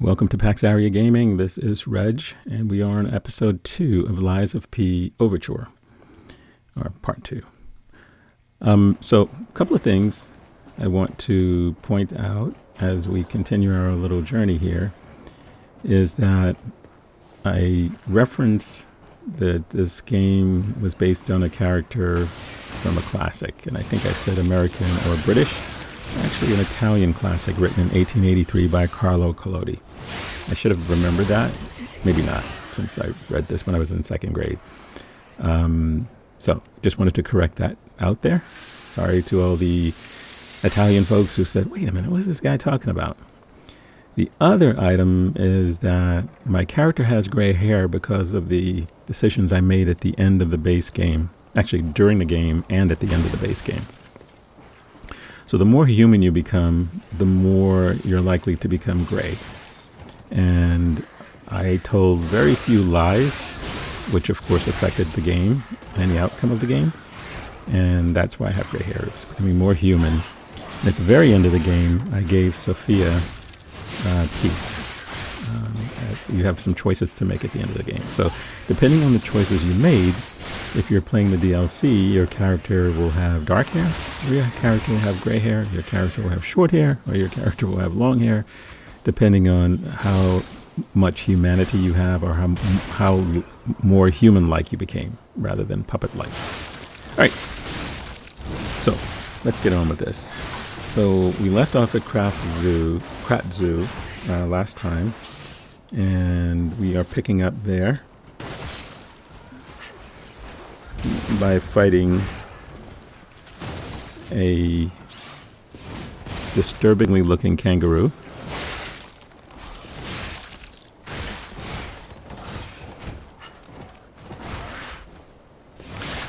Welcome to Pax Aria Gaming. This is Reg, and we are on episode 2 of Lies of P Overture, or part 2. So a couple of things I want to point out as we continue our little journey here is that I reference that this game was based on a character from a classic, and I think I said American or British. Actually an Italian classic written in 1883 by Carlo Collodi. I should have remembered that. Maybe not, since I read this when I was in second grade. So just wanted to correct that out there. Sorry to all the Italian folks who said, wait a minute, what is this guy talking about? The other item is that my character has gray hair because of the decisions I made at the end of the base game. Actually, during the game and at the end of the base game. So the more human you become, the more you're likely to become gray. And I told very few lies, which of course affected the game and the outcome of the game. And that's why I have gray hair. It's becoming more human. And at the very end of the game, I gave Sophia peace. You have some choices to make at the end of the game. So depending on the choices you made, if you're playing the DLC, your character will have dark hair, or your character will have gray hair, your character will have short hair, or your character will have long hair, depending on how much humanity you have or how more human-like you became, rather than puppet-like. All right, so let's get on with this. So we left off at Krat Zoo last time, and we are picking up there by fighting a disturbingly looking kangaroo.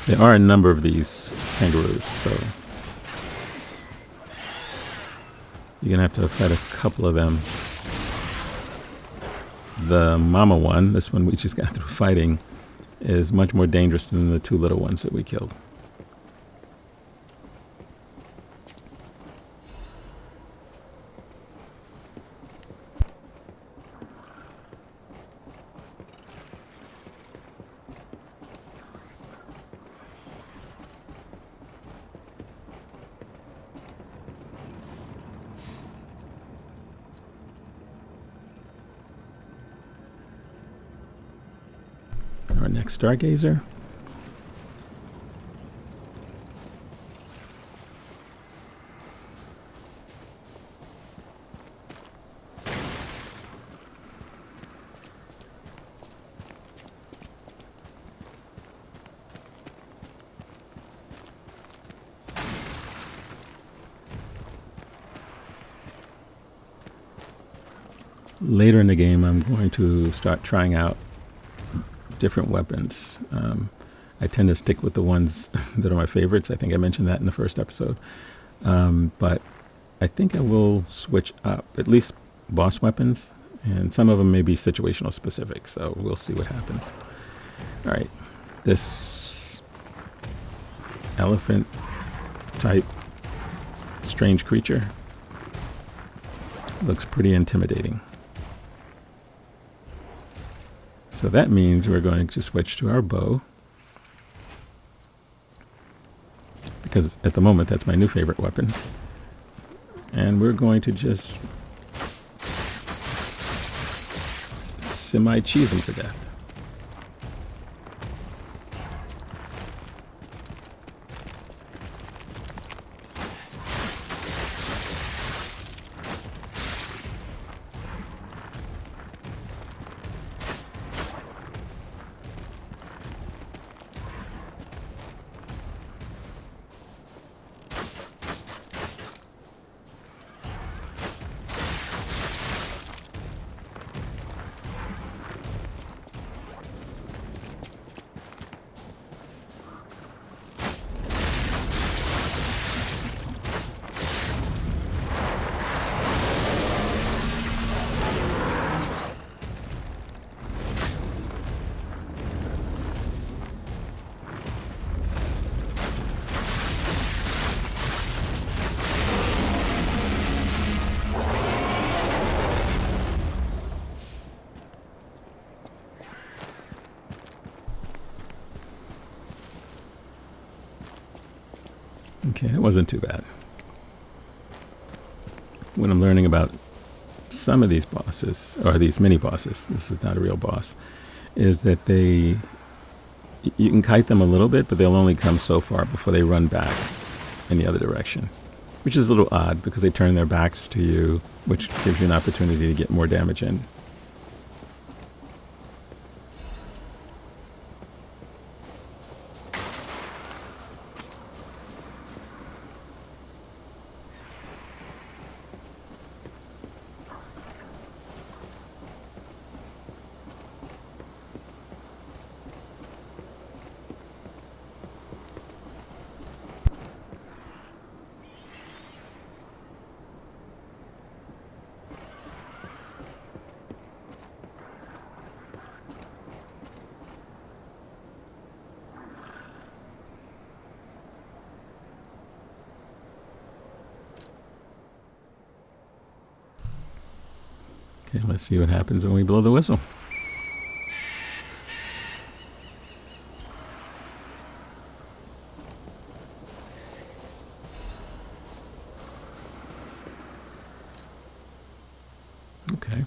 There are a number of these kangaroos, so you're gonna have to fight a couple of them. The mama one, this one we just got through fighting, is much more dangerous than the two little ones that we killed. Our next stargazer. Later in the game, I'm going to start trying out different weapons. I tend to stick with the ones that are my favorites. I think I mentioned that in the first episode. But I think I will switch up, at least boss weapons, and some of them may be situational specific, so we'll see what happens. All right, this elephant type strange creature looks pretty intimidating. So that means we're going to switch to our bow, because at the moment that's my new favorite weapon. And we're going to just semi-cheese him to death. Okay, it wasn't too bad. When I'm learning about some of these bosses, or these mini bosses, this is not a real boss, is that you can kite them a little bit, but they'll only come so far before they run back in the other direction, which is a little odd because they turn their backs to you, which gives you an opportunity to get more damage in. Okay, let's see what happens when we blow the whistle. Okay.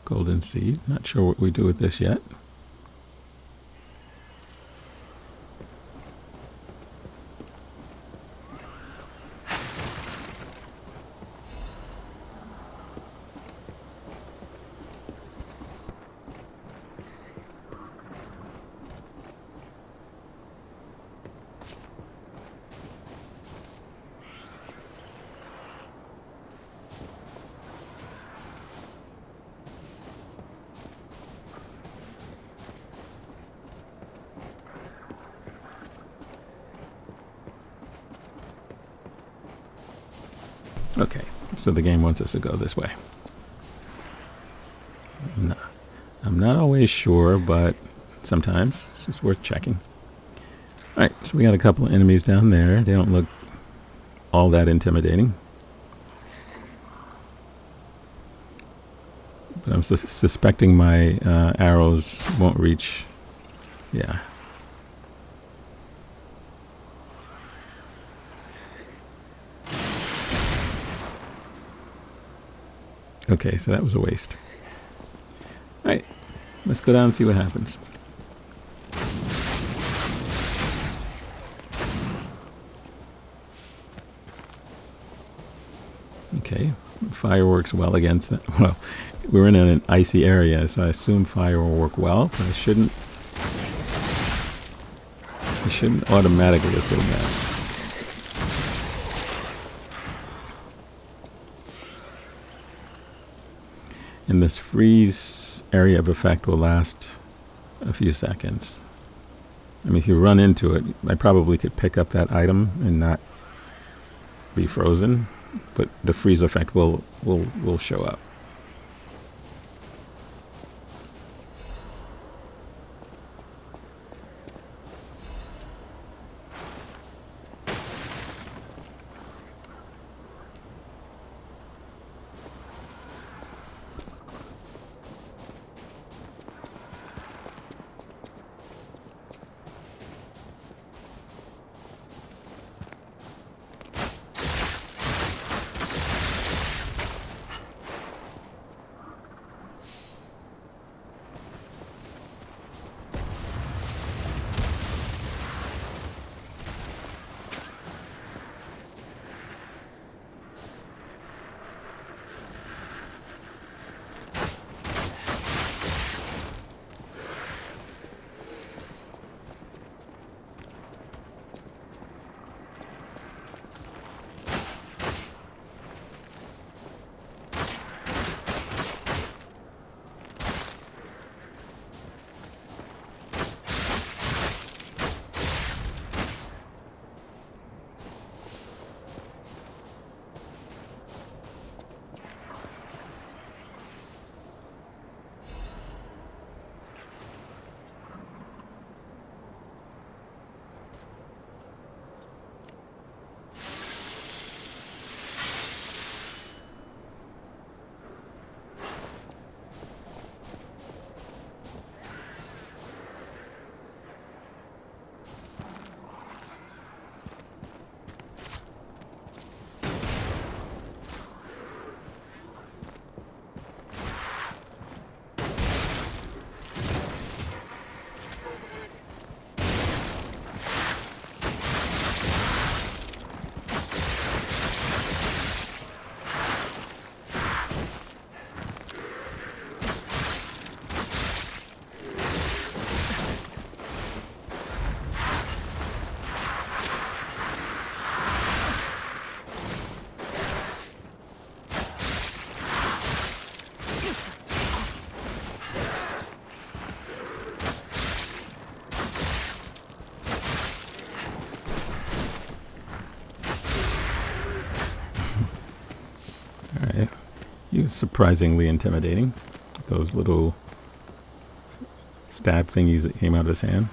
Golden seed. Not sure what we do with this yet. Okay, so the game wants us to go this way. I'm not always sure, but sometimes it's worth checking. Alright, so we got a couple of enemies down there. They don't look all that intimidating. But I'm suspecting my arrows won't reach. Yeah. Okay, so that was a waste. Alright, let's go down and see what happens. Okay, fire works well against that. Well, we're in an icy area, so I assume fire will work well, but I shouldn't automatically assume that. And this freeze area of effect will last a few seconds. I mean, if you run into it, I probably could pick up that item and not be frozen, but the freeze effect will show up. He was surprisingly intimidating. Those little stab thingies that came out of his hand.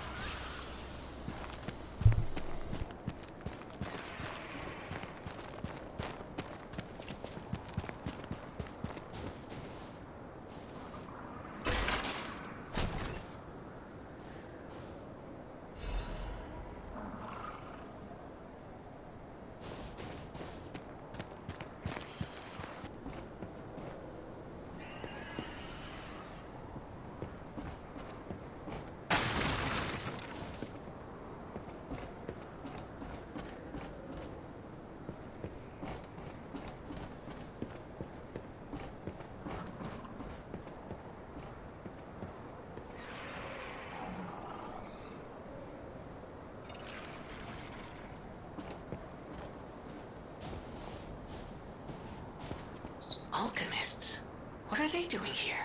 Alchemists? What are they doing here?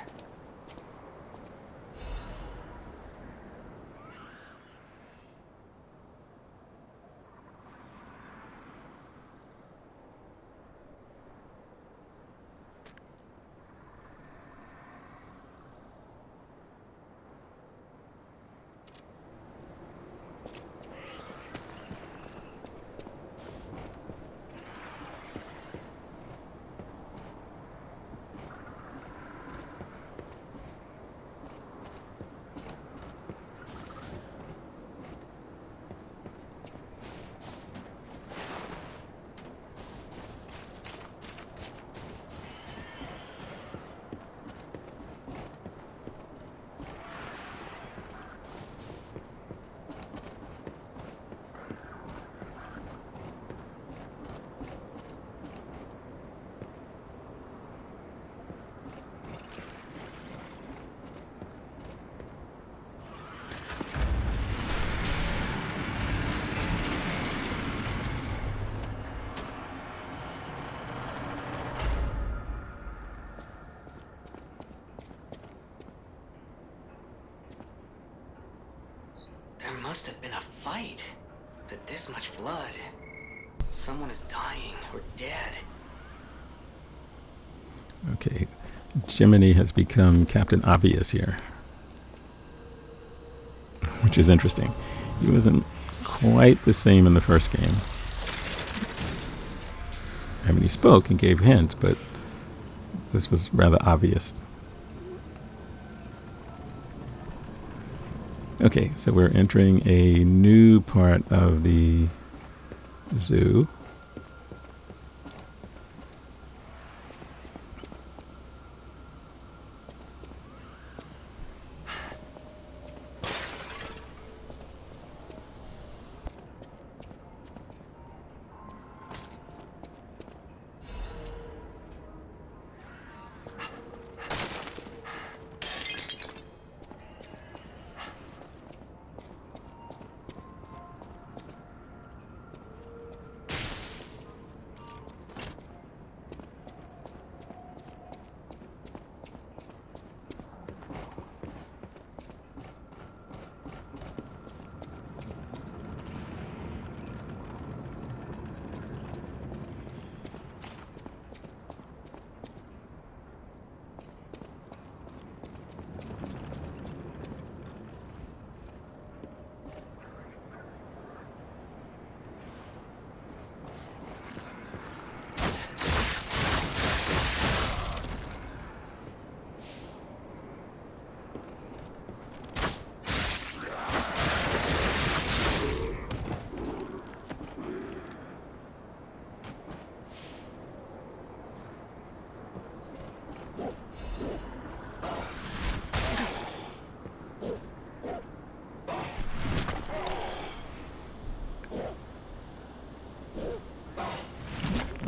There must have been a fight. But this much blood. Someone is dying or dead. Okay, Jiminy has become Captain Obvious here, which is interesting. He wasn't quite the same in the first game. I mean, he spoke and gave hints, but this was rather obvious. Okay, so we're entering a new part of the zoo.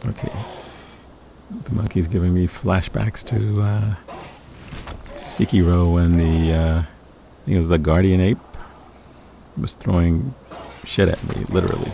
Okay. The monkey's giving me flashbacks to Sekiro when I think it was the guardian ape, was throwing shit at me, literally.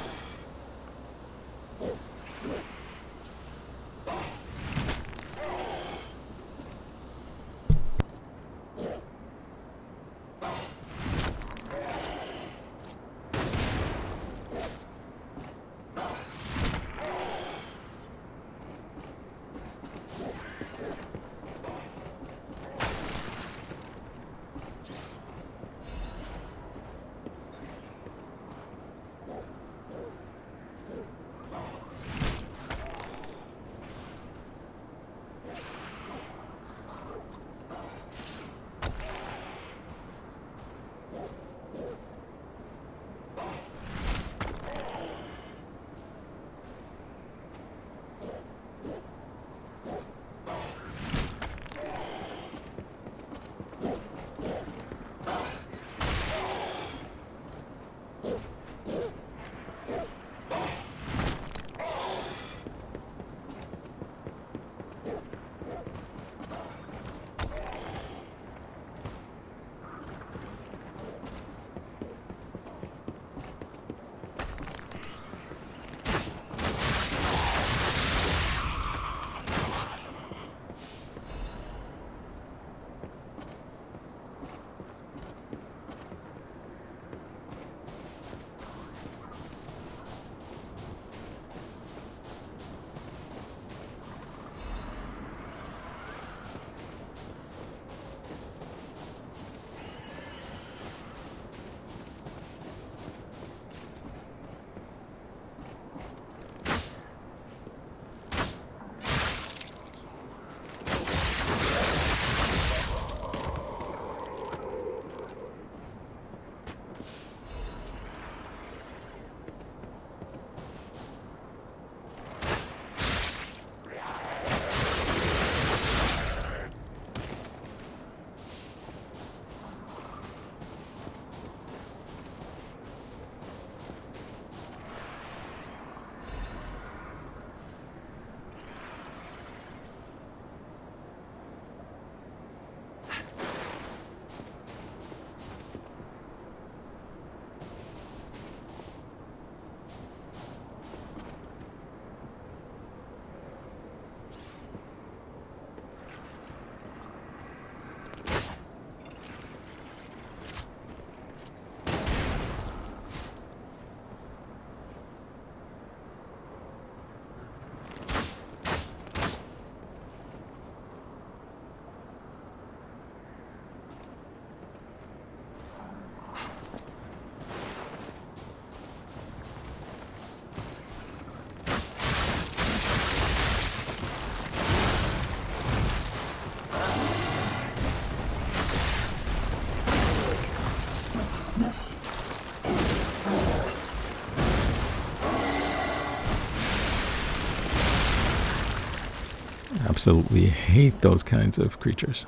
Absolutely hate those kinds of creatures.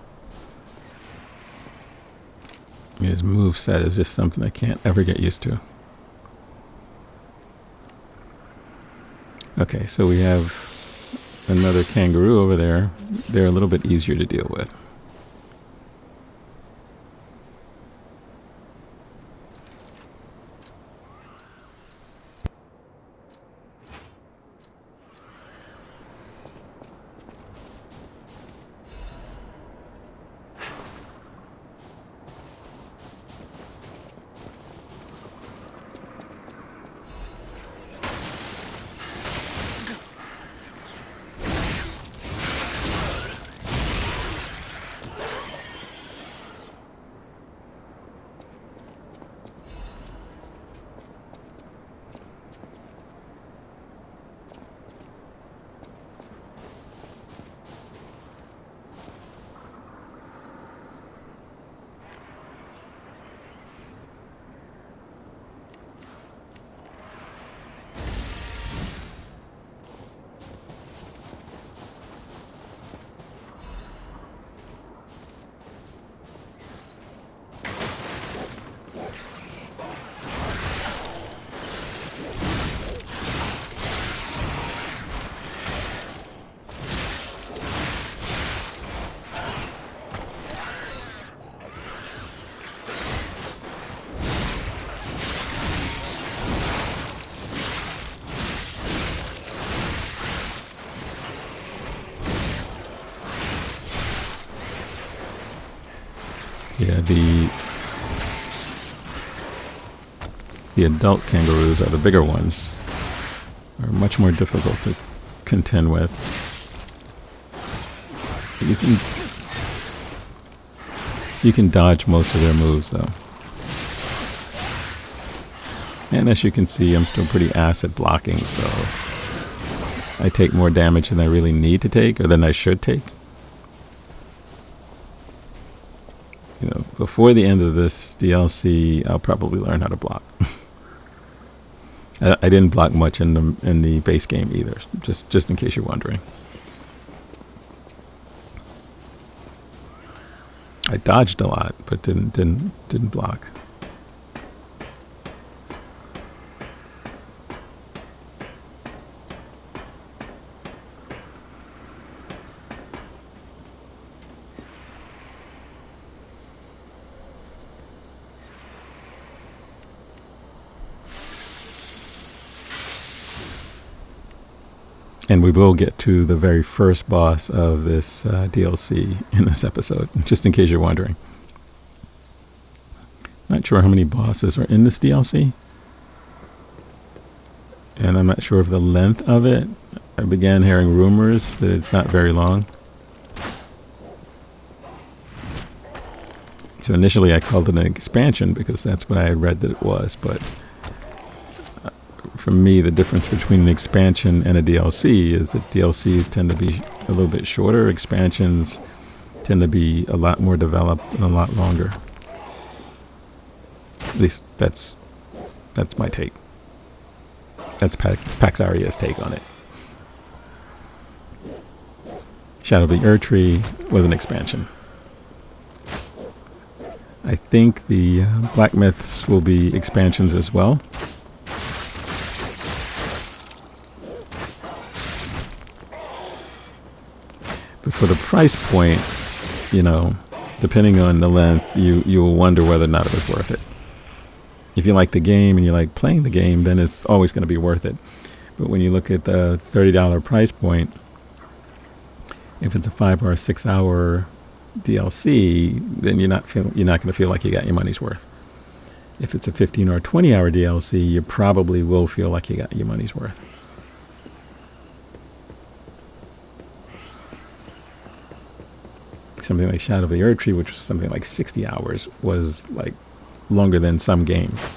His moveset is just something I can't ever get used to. Okay, so we have another kangaroo over there. They're a little bit easier to deal with. Yeah, the adult kangaroos are the bigger ones. Are much more difficult to contend with. You can dodge most of their moves though. And as you can see, I'm still pretty acid blocking, so I take more damage than I really need to take, or than I should take. You know, before the end of this DLC, I'll probably learn how to block. I didn't block much in the base game either, just in case you're wondering. I dodged a lot, but didn't block. And we will get to the very first boss of this DLC in this episode, just in case you're wondering. Not sure how many bosses are in this DLC. And I'm not sure of the length of it. I began hearing rumors that it's not very long. So initially I called it an expansion because that's what I had read that it was, but for me, the difference between an expansion and a DLC is that DLCs tend to be a little bit shorter. Expansions tend to be a lot more developed and a lot longer. At least that's my take. That's Pax Aria's take on it. Shadow of the Erdtree was an expansion. I think the Black Myths will be expansions as well. But for the price point, you know, depending on the length, you will wonder whether or not it was worth it. If you like the game and you like playing the game, then it's always going to be worth it. But when you look at the $30 price point, if it's a 5 or 6 hour DLC, then you're not going to feel like you got your money's worth. If it's a 15 or 20 hour DLC, you probably will feel like you got your money's worth. Something like Shadow of the Erdtree, which was something like 60 hours, was like longer than some games.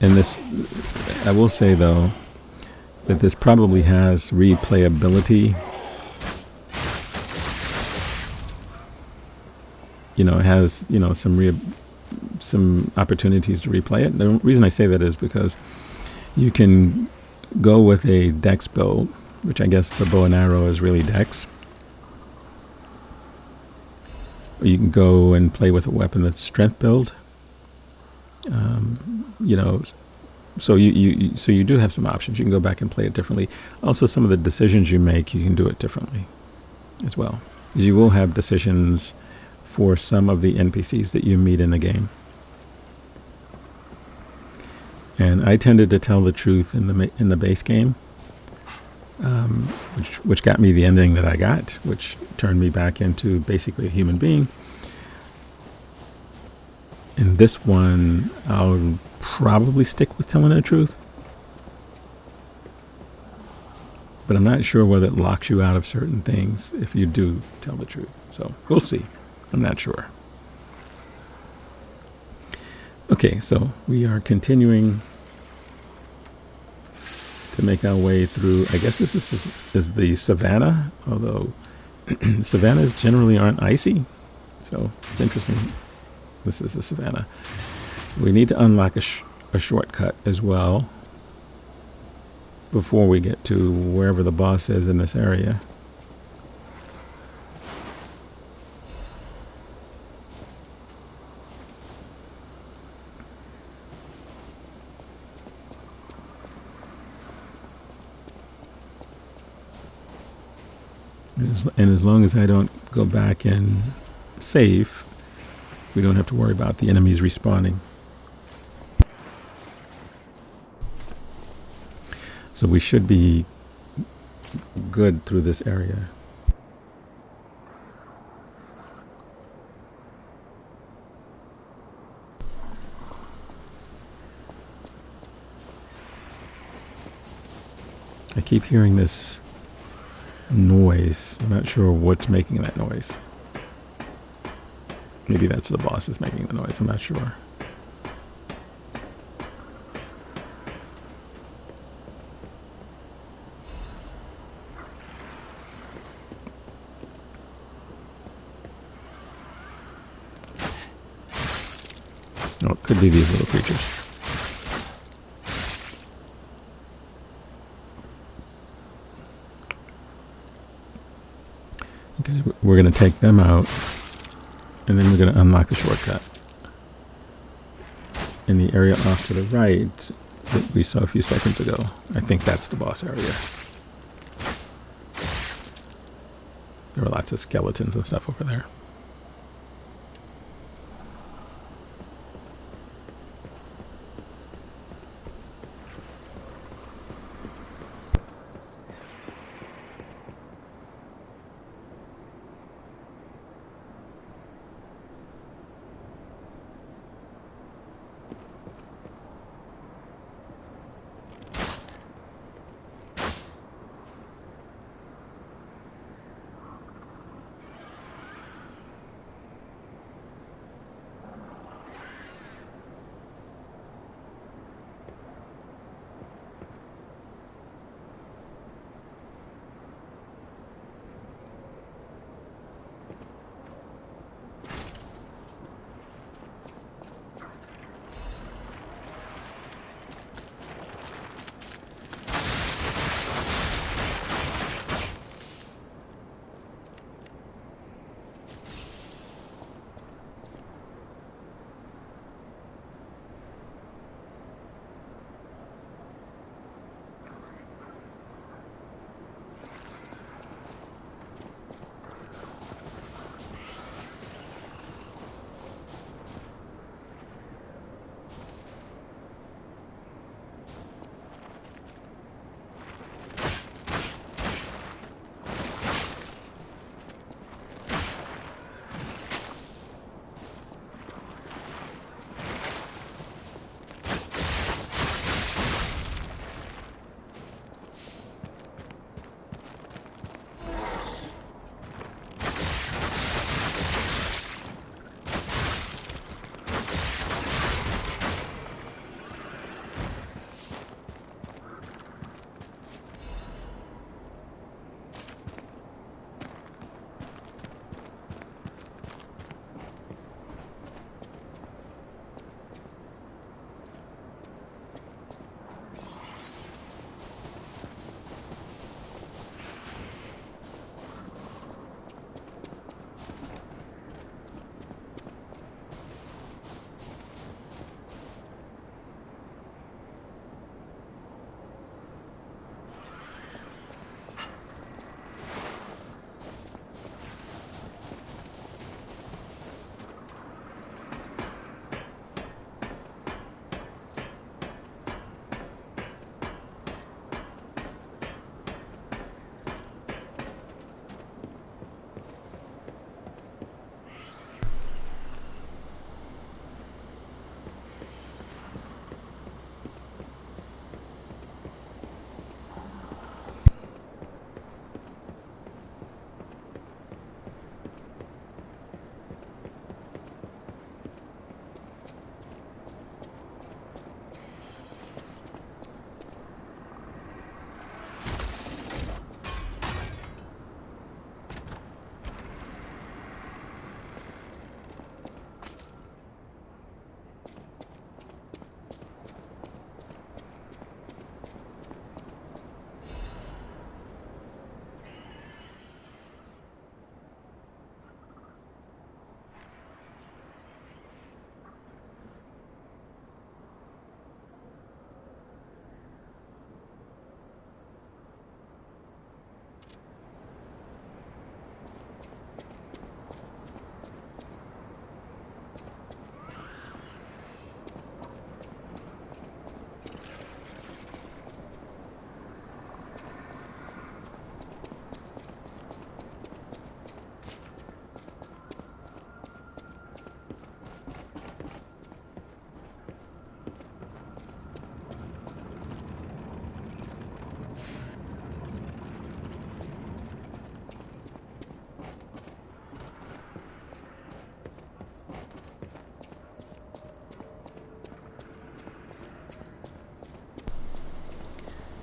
And this, I will say though, that this probably has replayability. You know, it has, you know, some opportunities to replay it. The reason I say that is because you can go with a dex build, which I guess the bow and arrow is really dex. Or you can go and play with a weapon that's strength build. You know, so you do have some options. You can go back and play it differently. Also, some of the decisions you make, you can do it differently as well. You will have decisions for some of the NPCs that you meet in the game. And I tended to tell the truth in the base game, which got me the ending that I got, which turned me back into basically a human being. In this one, I'll probably stick with telling the truth. But I'm not sure whether it locks you out of certain things if you do tell the truth. So we'll see. I'm not sure. Okay, so we are continuing to make our way through, I guess this is the savannah, although savannas generally aren't icy. So it's interesting. This is the savannah. We need to unlock a shortcut as well before we get to wherever the boss is in this area. And as long as I don't go back and save, we don't have to worry about the enemies respawning. So we should be good through this area. keep hearing this noise. I'm not sure what's making that noise. Maybe that's the boss is making the noise. I'm not sure. Oh, it could be these little creatures. Because we're going to take them out, and then we're going to unlock a shortcut. In the area off to the right that we saw a few seconds ago, I think that's the boss area. There were lots of skeletons and stuff over there.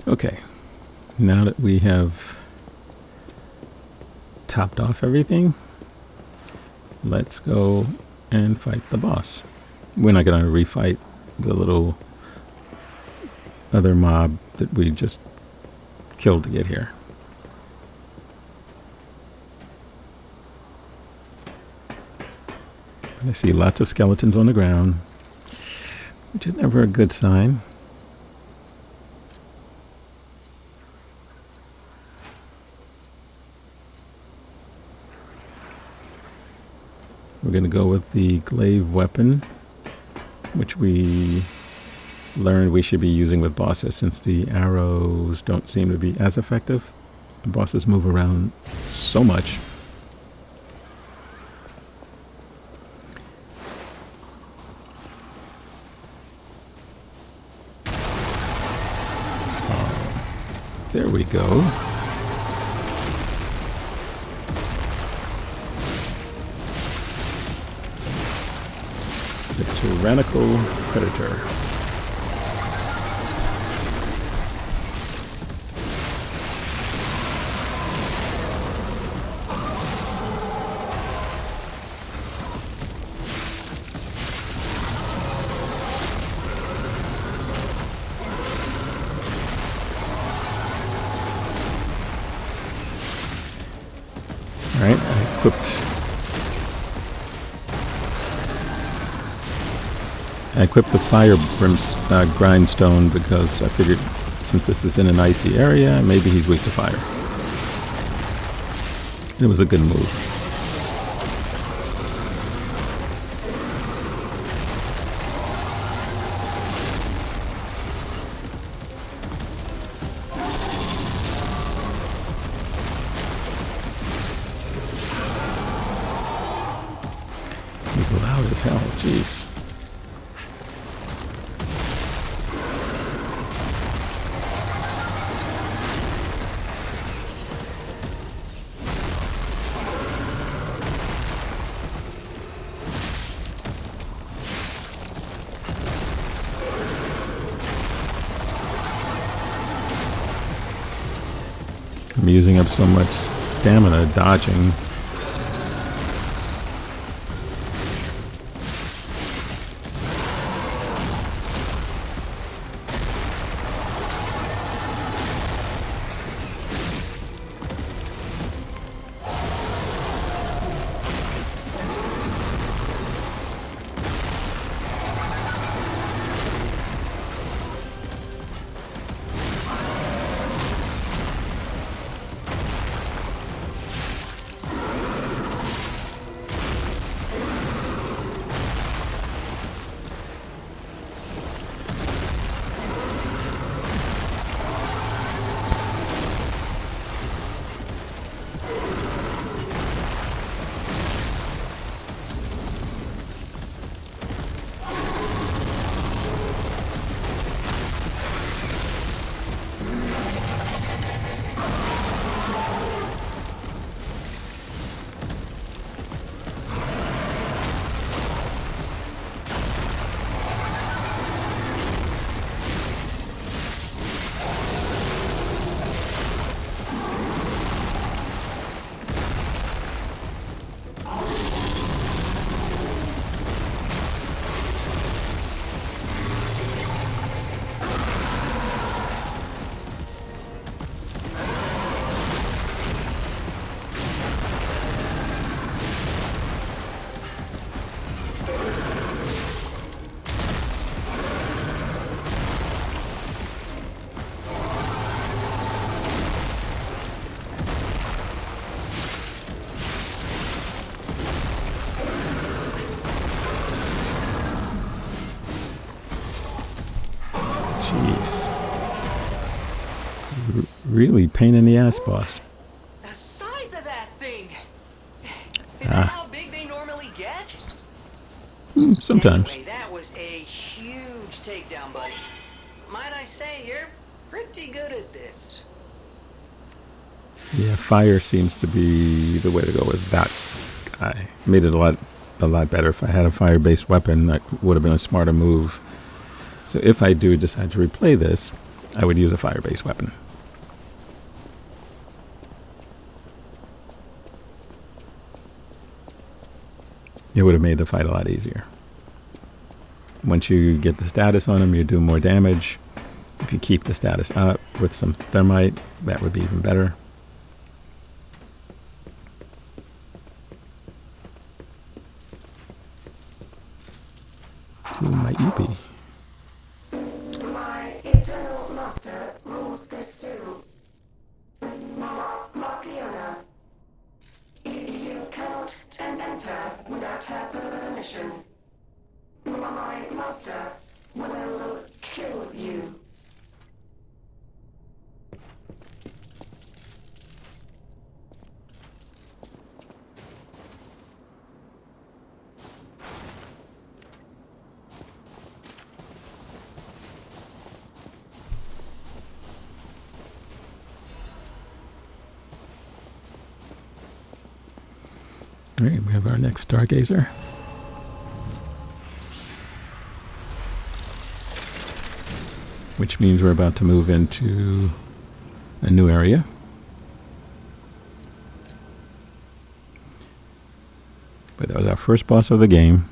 Okay, now that we have topped off everything, let's go and fight the boss. We're not going to refight the little other mob that we just killed to get here. I see lots of skeletons on the ground, which is never a good sign. We're going to go with the glaive weapon, which we learned we should be using with bosses since the arrows don't seem to be as effective. The bosses move around so much. There we go. The Tyrannical Predator. Alright, I equipped the fire grindstone because I figured since this is in an icy area, maybe he's weak to fire. It was a good move. He's loud as hell, jeez. I'm using up so much stamina dodging. Really pain in the ass, boss. The size of that thing! Is that how big they normally get? Sometimes. Anyway, that was a huge takedown, buddy. Might I say, you're pretty good at this. Yeah, fire seems to be the way to go with that guy. Made it a lot better. If I had a fire-based weapon, that would have been a smarter move. So if I do decide to replay this, I would use a fire-based weapon. It would have made the fight a lot easier. Once you get the status on him, you do more damage. If you keep the status up with some thermite, that would be even better. Who might you be? My eternal master rules this zoo. Markiona. You cannot enter without her permission. My master will kill you. All right, we have our next stargazer. Which means we're about to move into a new area. But that was our first boss of the game.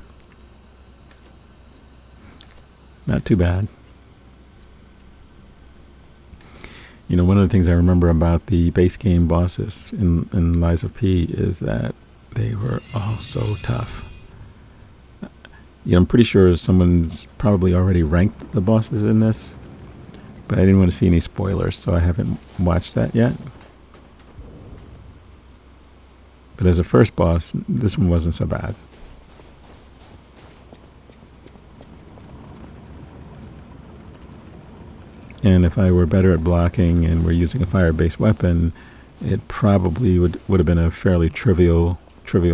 Not too bad. You know, one of the things I remember about the base game bosses in Lies of P is that they were all so tough. You know, I'm pretty sure someone's probably already ranked the bosses in this, but I didn't want to see any spoilers, so I haven't watched that yet. But as a first boss, this one wasn't so bad. And if I were better at blocking and were using a fire-based weapon, it probably would have been a fairly trivial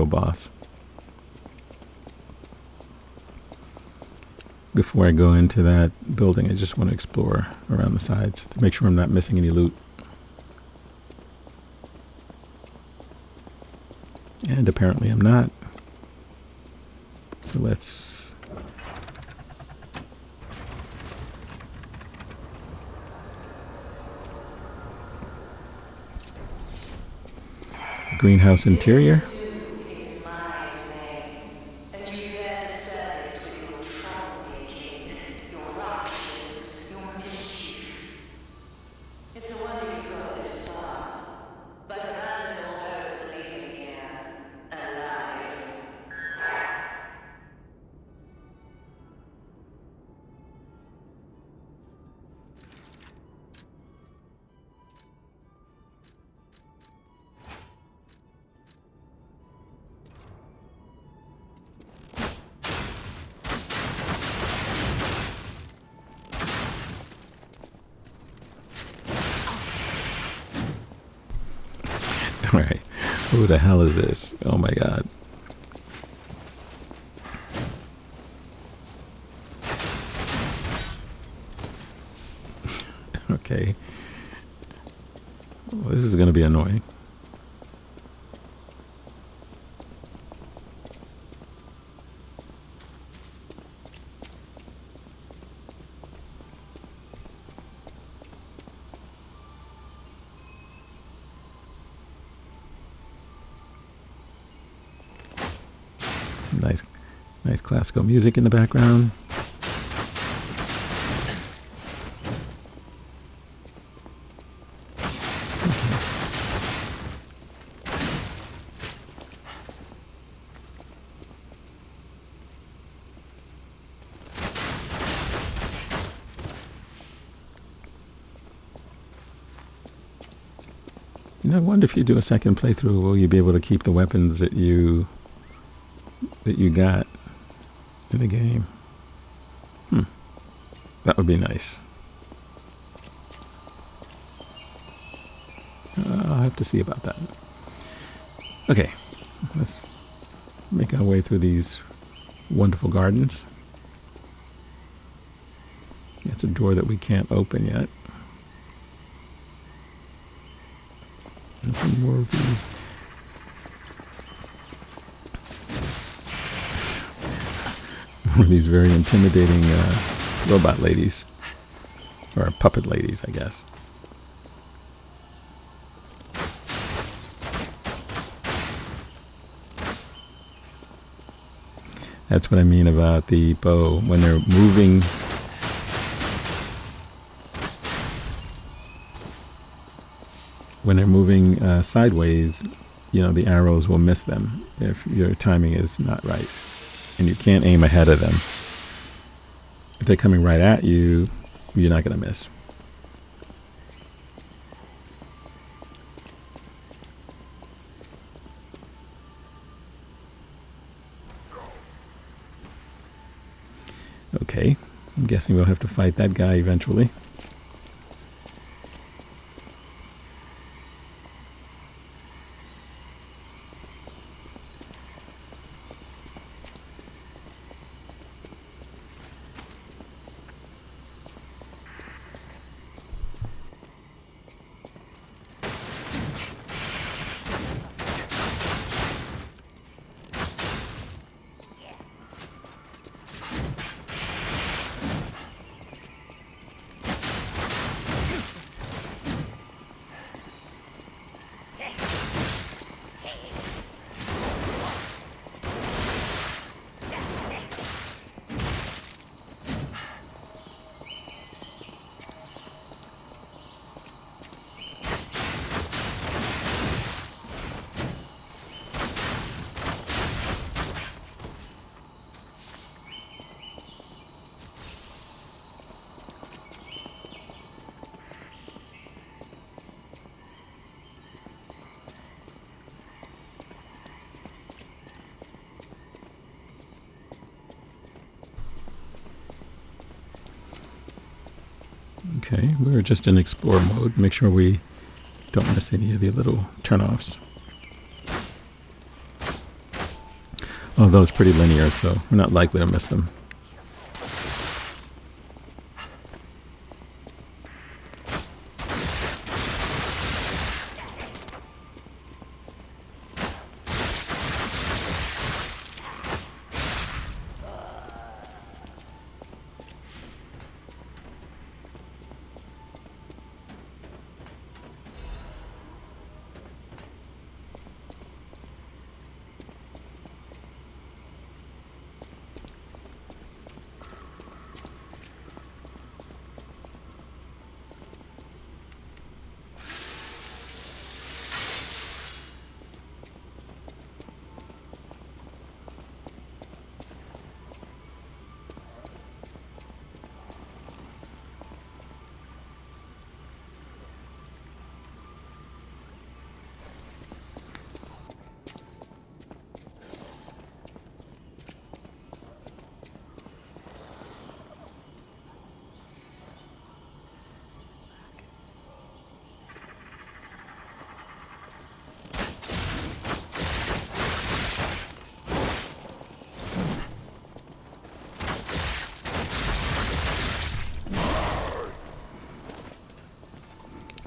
boss. Before I go into that building, I just want to explore around the sides to make sure I'm not missing any loot. And apparently I'm not. So let's... greenhouse interior. All right, who the hell is this? Oh my god. Okay. Well, this is going to be annoying. Some nice classical music in the background. You know, I wonder if you do a second playthrough, will you be able to keep the weapons that you got in the game? That would be nice. I'll have to see about that. Okay, let's make our way through these wonderful gardens. It's a door that we can't open yet. And some more of these. More of these very intimidating robot ladies. Or puppet ladies, I guess. That's what I mean about the bow. When they're moving, sideways, the arrows will miss them if your timing is not right. And you can't aim ahead of them. If they're coming right at you, you're not going to miss. Okay, I'm guessing we'll have to fight that guy eventually. Okay, we're just in explore mode. Make sure we don't miss any of the little turnoffs. Although it's pretty linear, so we're not likely to miss them.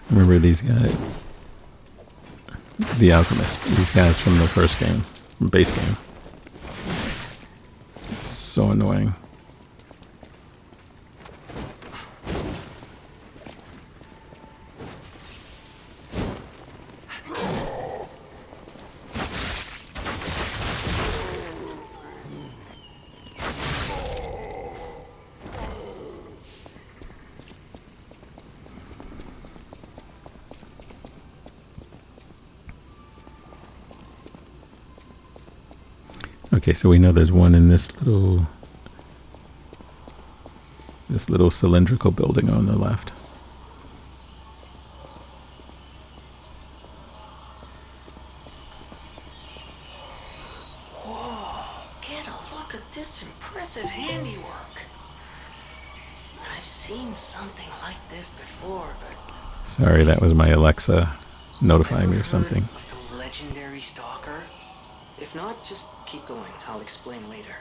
Remember these guys, the alchemist, these guys from the first game, base game. So annoying. Okay, so we know there's one in this little cylindrical building on the left. Whoa, get a look at this impressive handiwork. I've seen something like this before, but... Sorry, that was my Alexa notifying me of something. Of the legendary stalker? If not, just keep going. I'll explain later.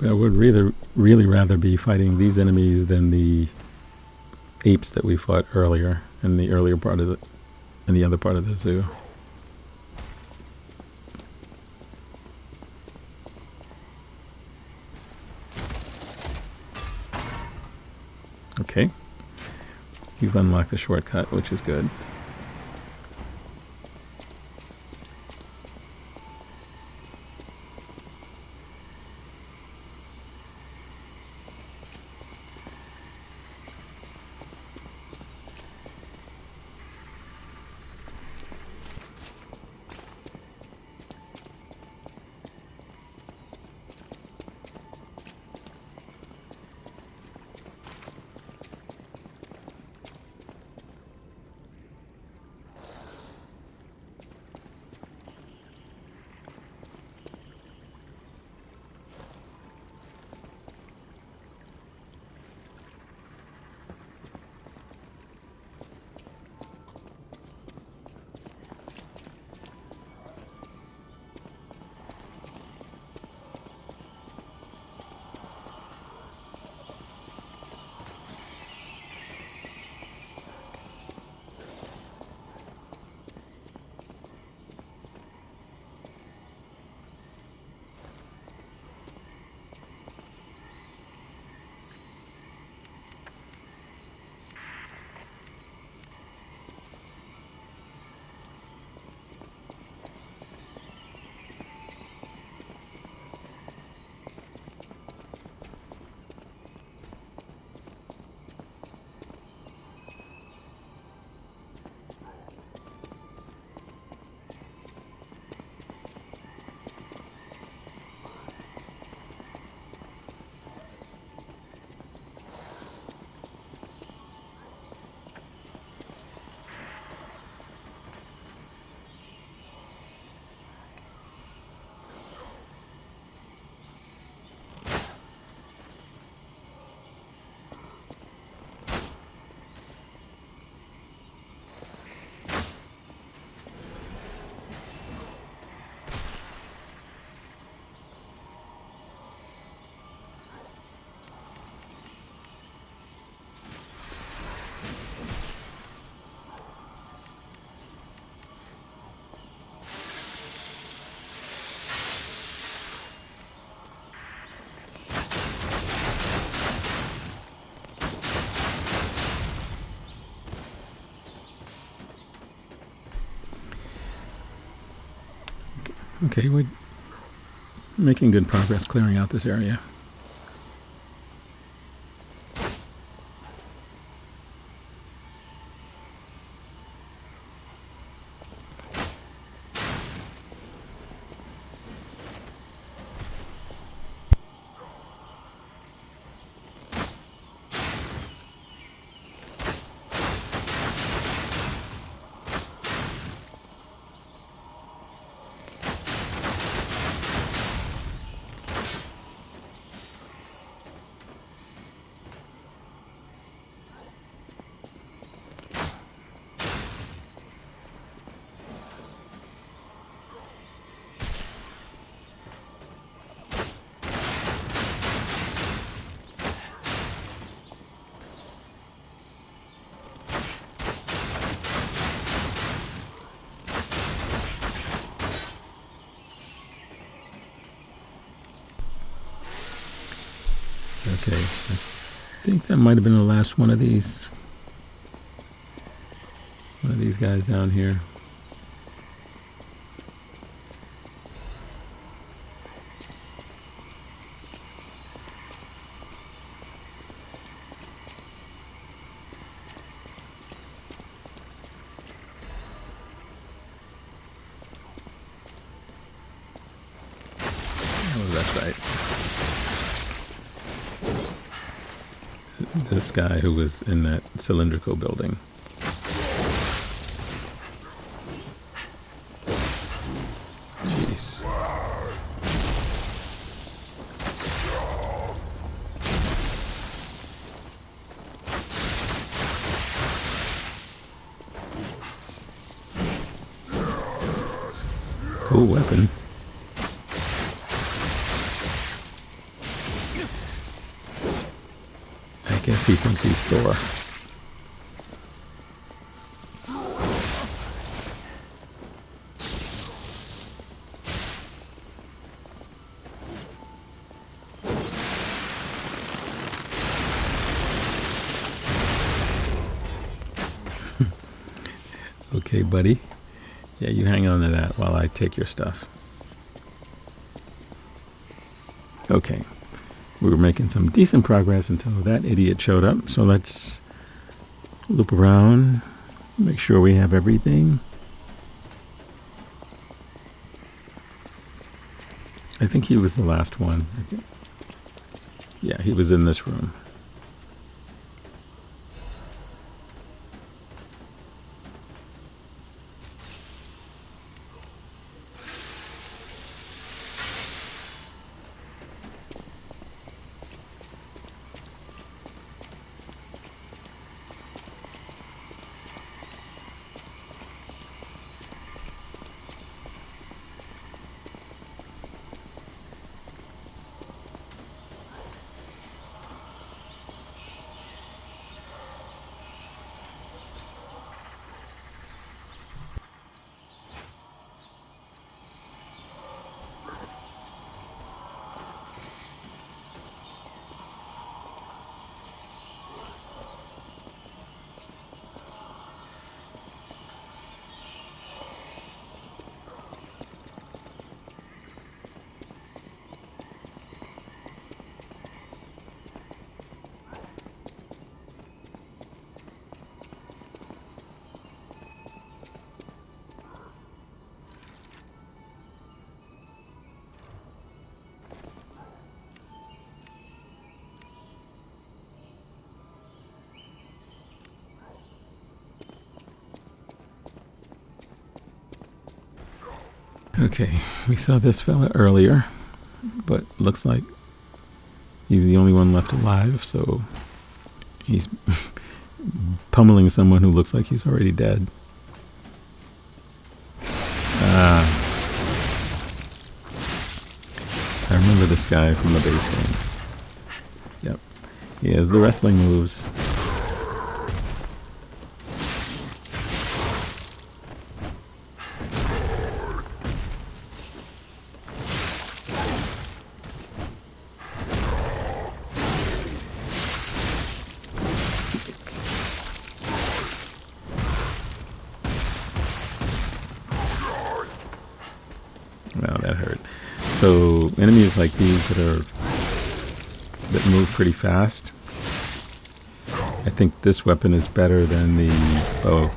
But I would really rather be fighting these enemies than the apes that we fought earlier in the other part of the zoo. Okay. You've unlocked the shortcut, which is good. Okay, we're making good progress clearing out this area. Okay, I think that might have been the last one of these guys down here. Oh, that's right. This guy who was in that cylindrical building. Jeez. Cool weapon. he thinks he's Thor. Okay, buddy. Yeah, you hang on to that while I take your stuff. Okay. We were making some decent progress until that idiot showed up. So let's loop around, make sure we have everything. I think he was the last one. Yeah, he was in this room. Okay, we saw this fella earlier, but looks like he's the only one left alive, so he's pummeling someone who looks like he's already dead. I remember this guy from the base game. Yep, he has the wrestling moves. Wow, that hurt. So enemies like these that move pretty fast. I think this weapon is better than the bow,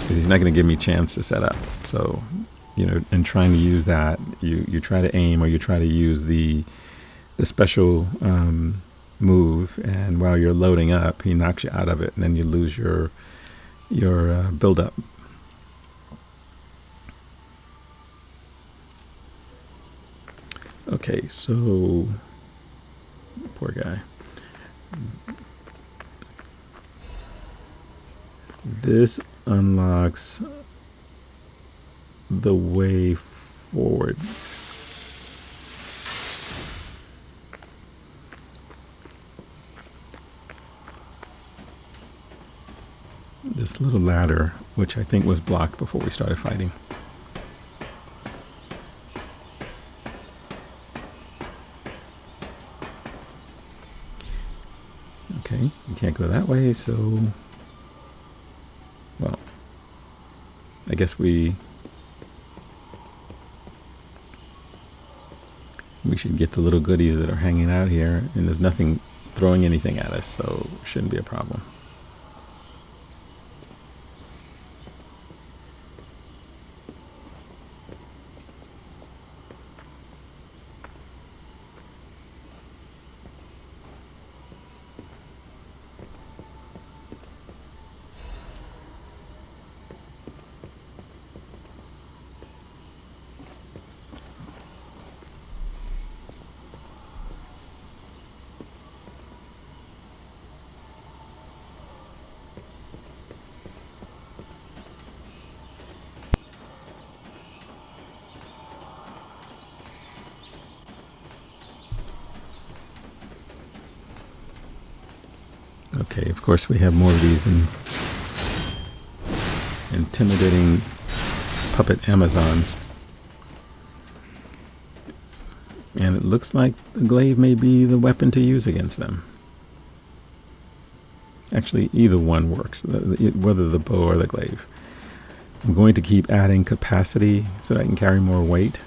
because he's not going to give me a chance to set up. So, in trying to use that, you try to aim, or you try to use the special move, and while you're loading up, he knocks you out of it, and then you lose your build up. Okay, so poor guy. This unlocks the way forward. This little ladder, which I think was blocked before we started fighting. Okay, you can't go that way, so, well, I guess we should get the little goodies that are hanging out here, and there's nothing throwing anything at us, so it shouldn't be a problem. Okay, of course we have more of these intimidating puppet Amazons. And it looks like the glaive may be the weapon to use against them. Actually, either one works, whether the bow or the glaive. I'm going to keep adding capacity so that I can carry more weight.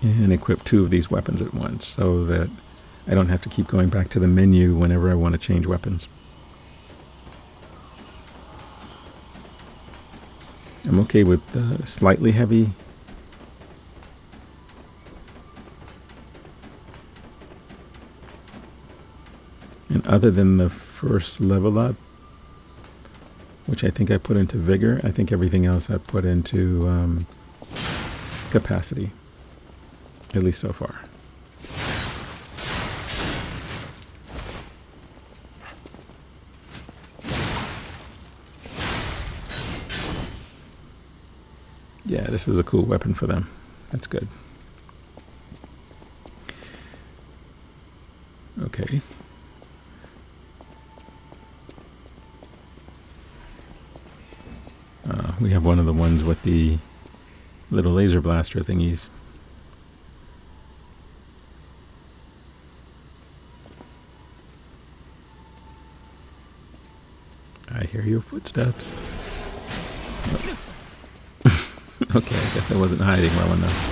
And equip 2 of these weapons at once so that I don't have to keep going back to the menu whenever I want to change weapons. I'm okay with slightly heavy. And other than the first level up, which I think I put into vigor, I think everything else I put into capacity, at least so far. Yeah, this is a cool weapon for them. That's good. Okay. We have one of the ones with the little laser blaster thingies. I hear your footsteps. Oh. Okay, I guess I wasn't hiding well enough.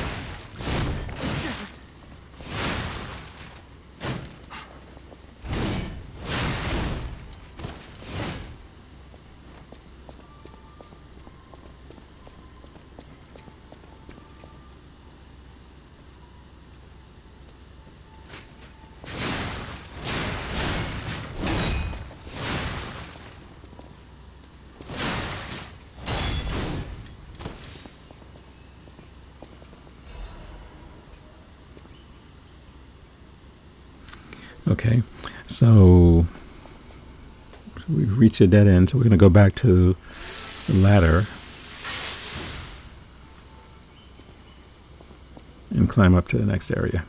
Okay, so we reach a dead end, so we're going to go back to the ladder and climb up to the next area.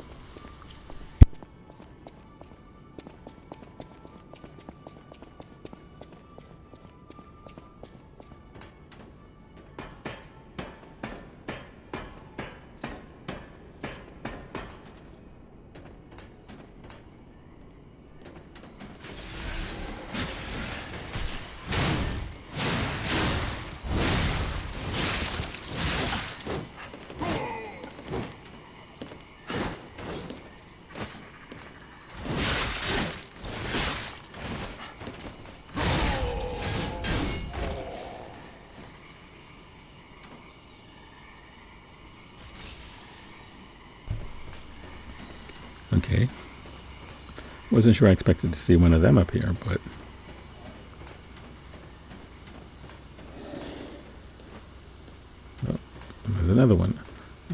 Okay. Wasn't sure I expected to see one of them up here, but... Oh, there's another one.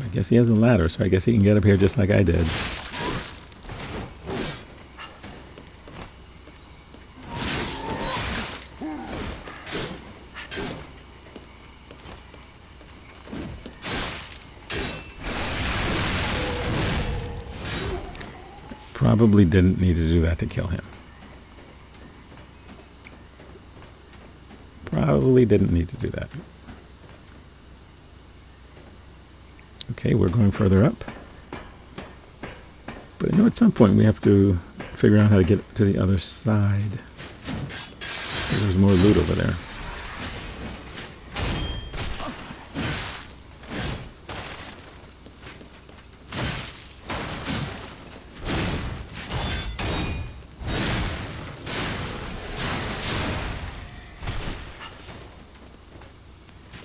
I guess he has a ladder, so I guess he can get up here just like I did. Probably didn't need to do that to kill him. Probably didn't need to do that. Okay, we're going further up. But I know at some point we have to figure out how to get to the other side. There's more loot over there.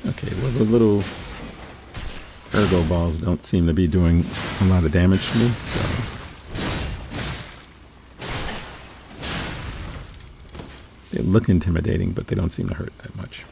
Okay, well the little ergo balls don't seem to be doing a lot of damage to me, so... They look intimidating, but they don't seem to hurt that much.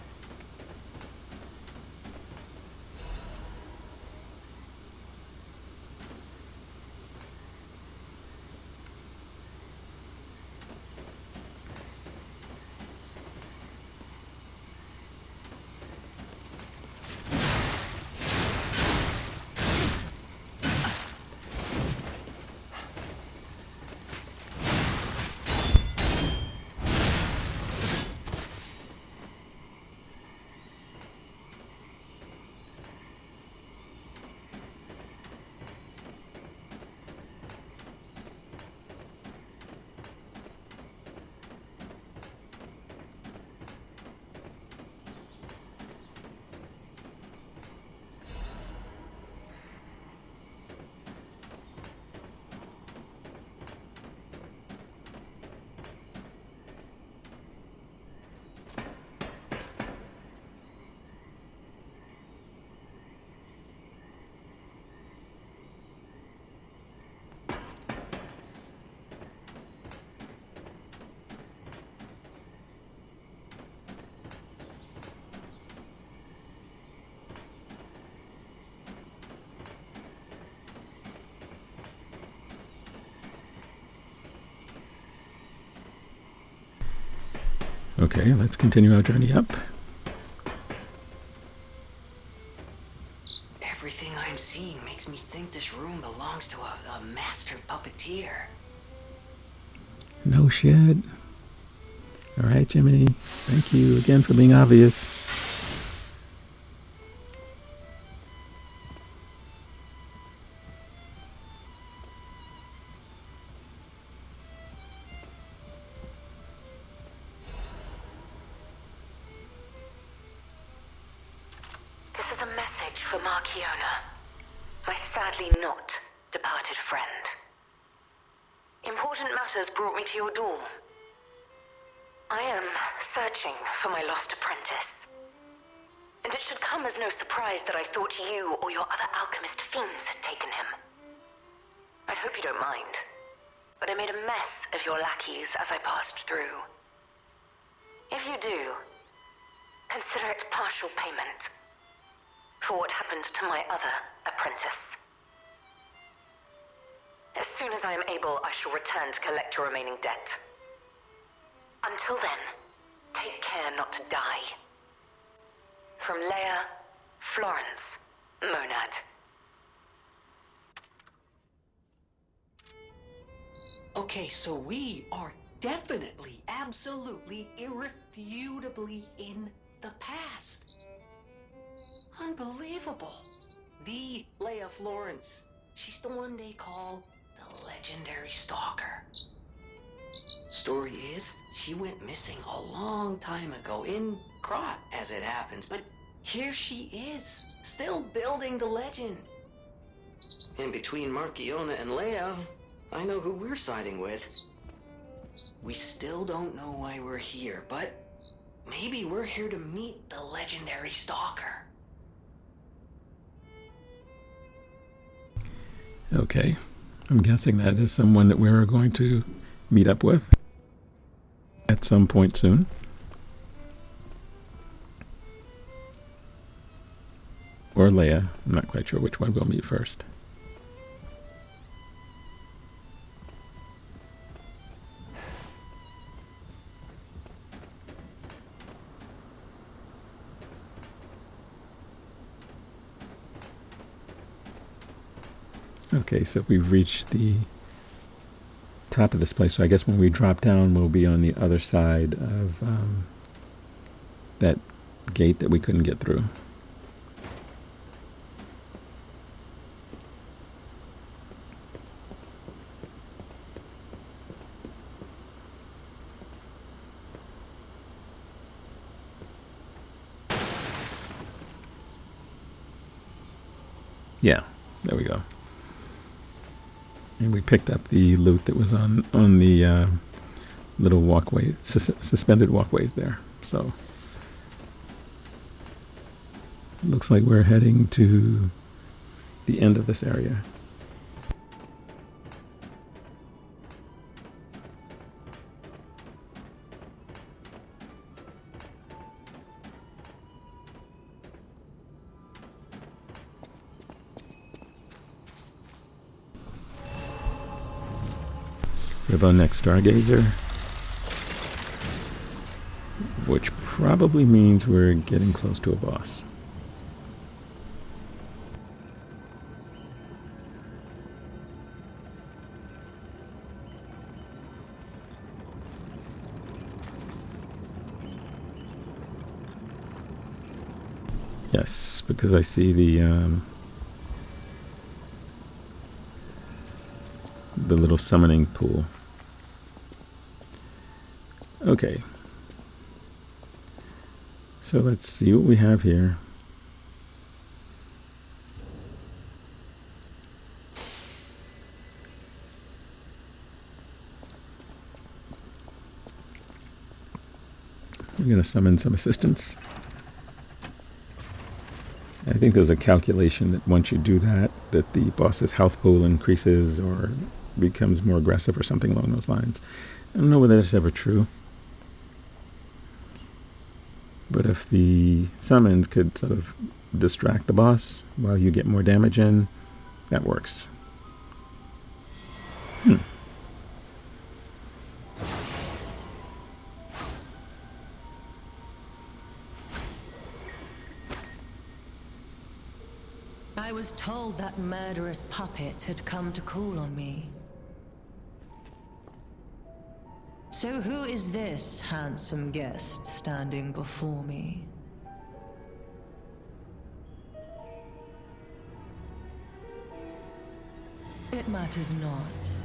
Okay, let's continue our journey up. Everything I'm seeing makes me think this room belongs to a master puppeteer. No shit. All right, Jiminy. Thank you again for being obvious. This is a message for Markiona, my sadly not departed friend. Important matters brought me to your door. I am searching for my lost apprentice. And it should come as no surprise that I thought you or your other alchemist fiends had taken him. I hope you don't mind, but I made a mess of your lackeys as I passed through. If you do, consider it partial payment for what happened to my other apprentice. As soon as I am able, I shall return to collect your remaining debt. Until then, take care not to die. From Leia, Florence, Monad. Okay, so we are definitely, absolutely, irrefutably in the past. Unbelievable. The Leia Florence. She's the one they call the legendary stalker. Story is, she went missing a long time ago in Krat, as it happens, but here she is, still building the legend. And between Markiona and Leia, I know who we're siding with. We still don't know why we're here, but maybe we're here to meet the legendary stalker. Okay, I'm guessing that is someone that we're going to meet up with at some point soon. Or Leia. I'm not quite sure which one we'll meet first. Okay, so we've reached the top of this place. So I guess when we drop down, we'll be on the other side of that gate that we couldn't get through. Yeah, there we go. And we picked up the loot that was on the little walkway, suspended walkways there. So it looks like we're heading to the end of this area. We have our next stargazer, which probably means we're getting close to a boss. Yes, because I see the little summoning pool. Okay. So let's see what we have here. We're going to summon some assistants. I think there's a calculation that once you do that, that the boss's health pool increases or becomes more aggressive or something along those lines. I don't know whether that's ever true. But if the summons could sort of distract the boss while you get more damage in, that works. I was told that murderous puppet had come to call on me. So who is this handsome guest standing before me? It matters not.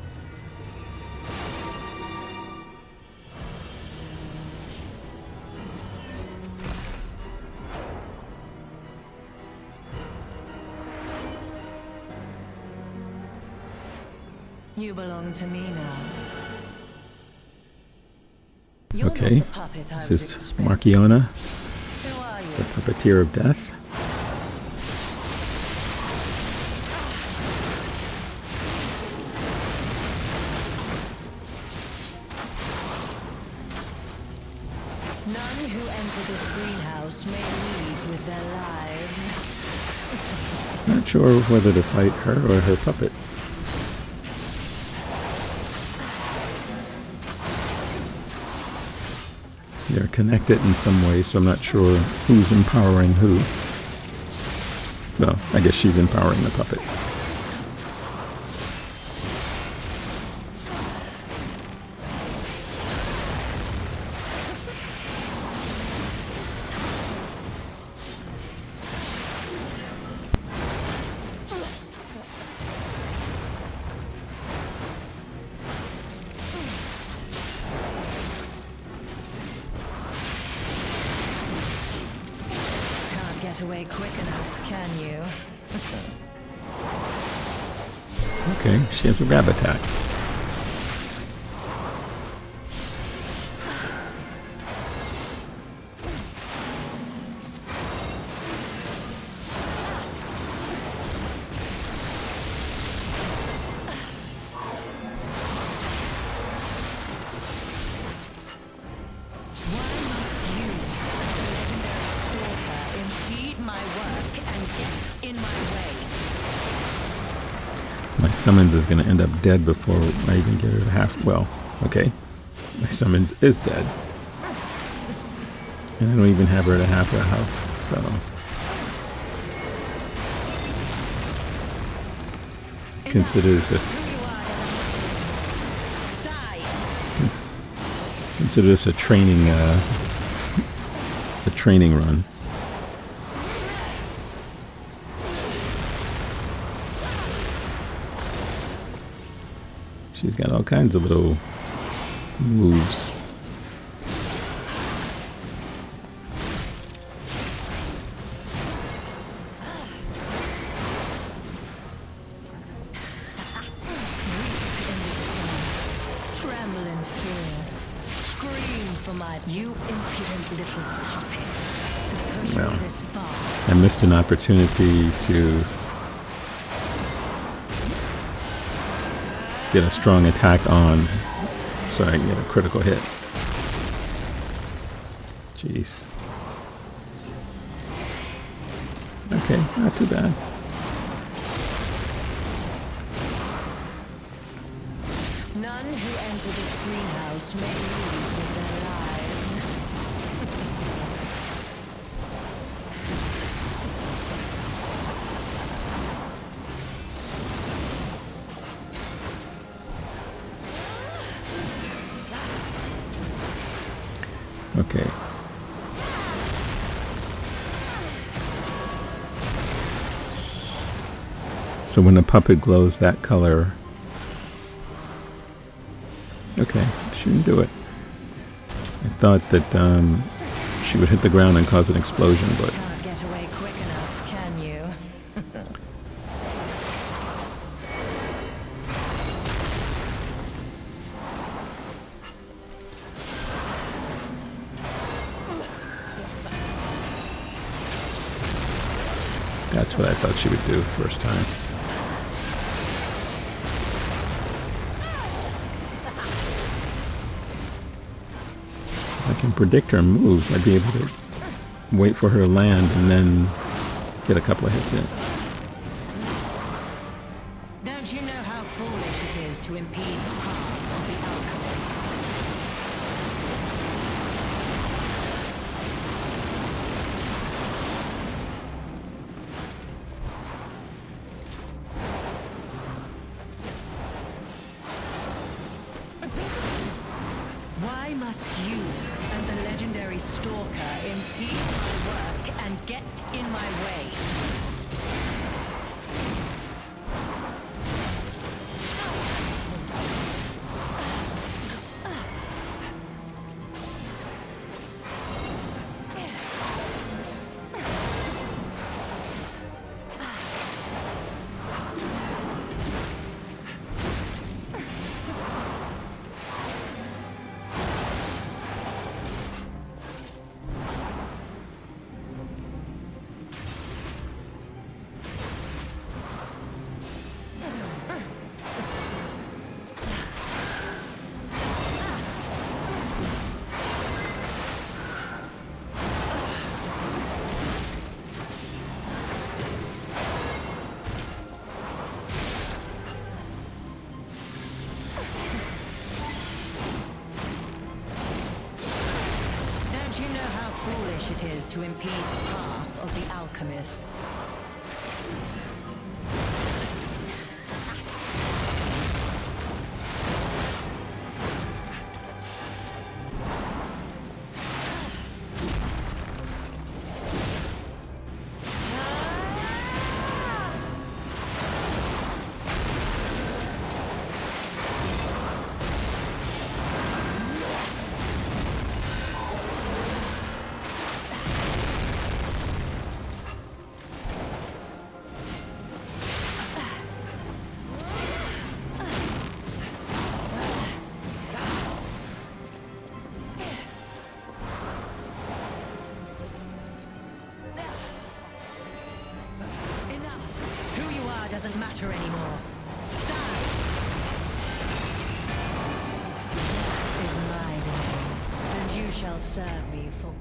You belong to me now. You're Okay, not the puppet I this was is expecting. Markiona, Who are you? the Puppeteer of Death. None who enter this greenhouse may leave with their lives. Not sure whether to fight her or her puppet. They're connected in some way, so I'm not sure who's empowering who. Well, I guess she's empowering the puppet. Can't get away quick enough, can you? Okay, she has a grab attack. Why must you, the legendary stalker, impede my work and get in my way? My summons is going to end up dead before I even get her to half. Well, okay. My summons is dead. And I don't even have her at half her health, so. Consider this a, Who you are doesn't die. consider this a training run. She's got all kinds of little moves. Tremble in fear. Scream for my... You impudent little puppet. To push Well. me this far. I missed an opportunity to get a strong attack on so I can get a critical hit. Jeez. Okay, not too bad. None who enter this greenhouse may leave with their lives. Okay. So when a puppet glows that color, okay, shouldn't do it. I thought that she would hit the ground and cause an explosion, but Can't get away quick enough, can you? that's what I thought she would do first time. If I can predict her moves, I'd be able to wait for her to land and then get a couple of hits in. Don't you know how foolish it is to impede the path of the alchemists? must you and the legendary stalker impede my work and get in my way? It is to impede the path of the alchemists. Doesn't matter anymore. Die! Death is my domain, and you shall serve me for all.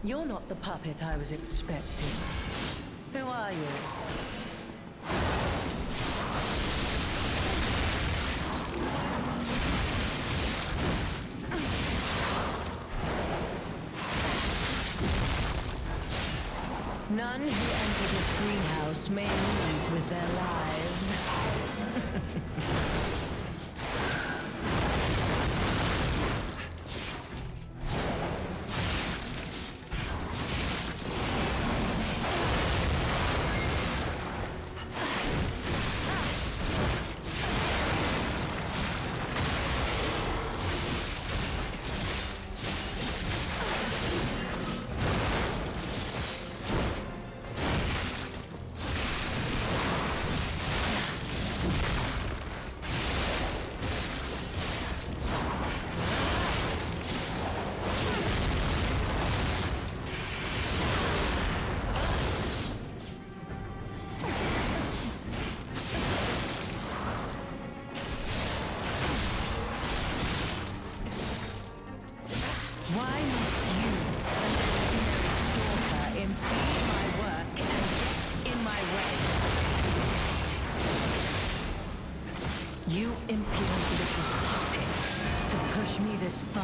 You're not the puppet I was expecting. Who are you? None who enter this greenhouse may leave with their lives. You impudent little puppet to push me this far.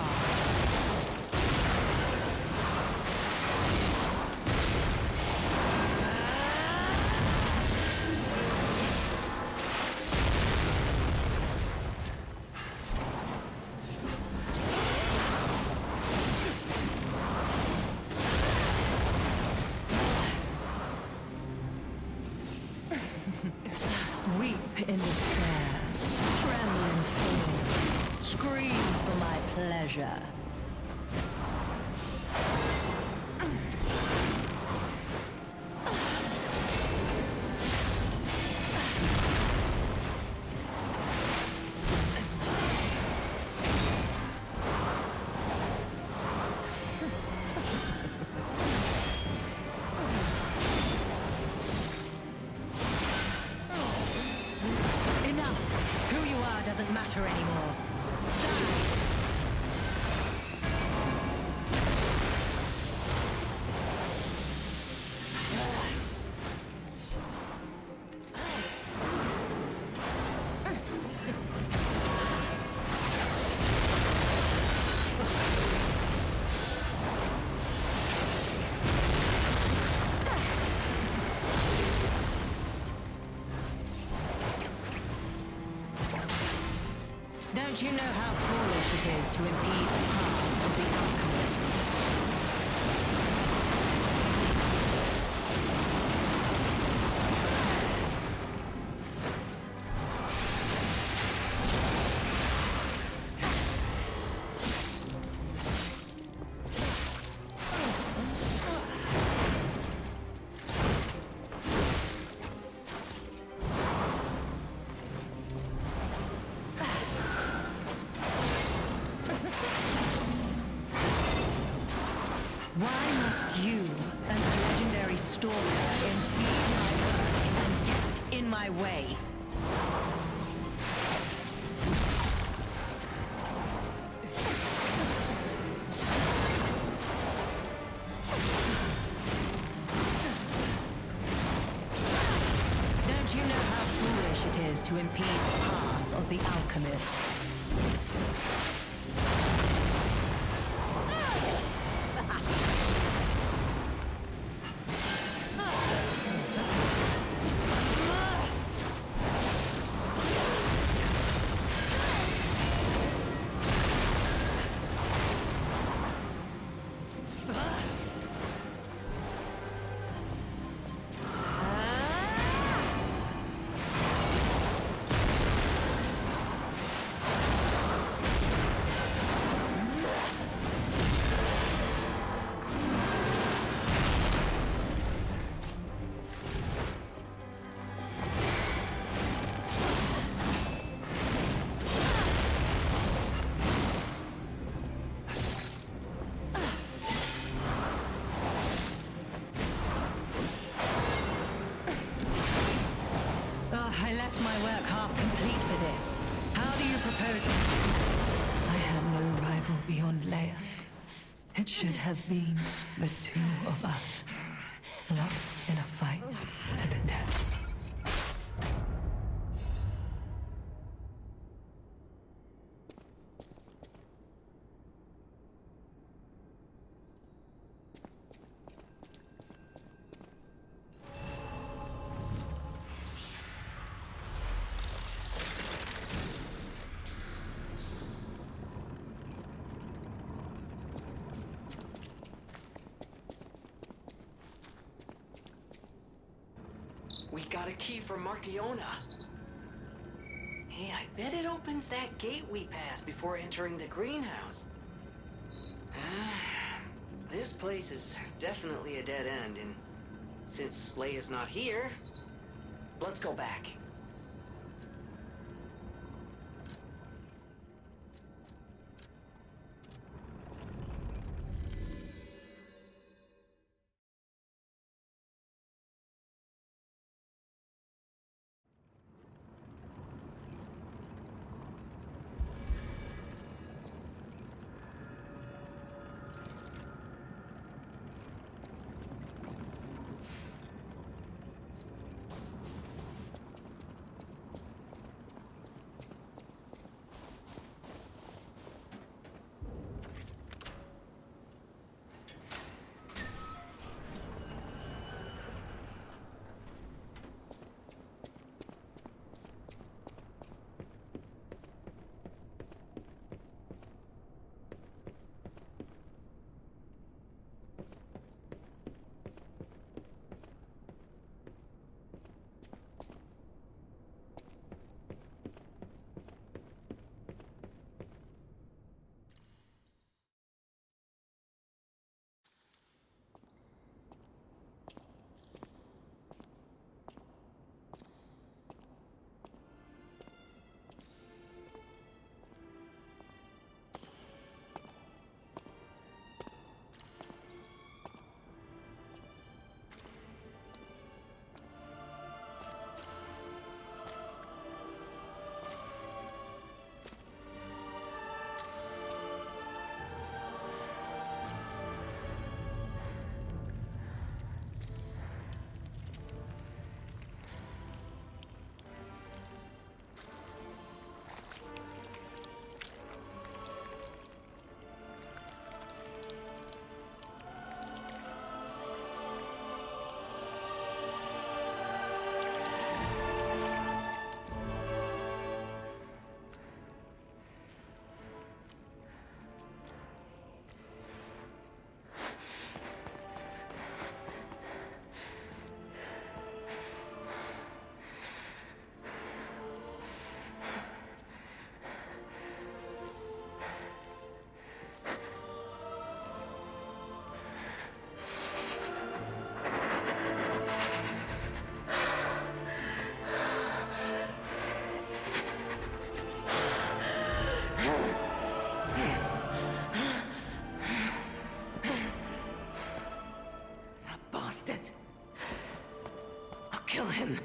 Weep in despair, tremble in fear, scream for my pleasure. matter anymore. Don't you know how foolish it is to impede the path of the alchemists? Why must you, and the legendary stalker, impede my work and get in my way? Don't you know how foolish it is to impede the path of the alchemists? I left my work half complete for this. How do you propose it? I have no rival beyond Leia. It should have been the two of us, locked in a fight to the death. We got a key from Markiona. Hey, I bet it opens that gate we passed before entering the greenhouse. This place is definitely a dead end, and since Leia's not here, let's go back. Kill him.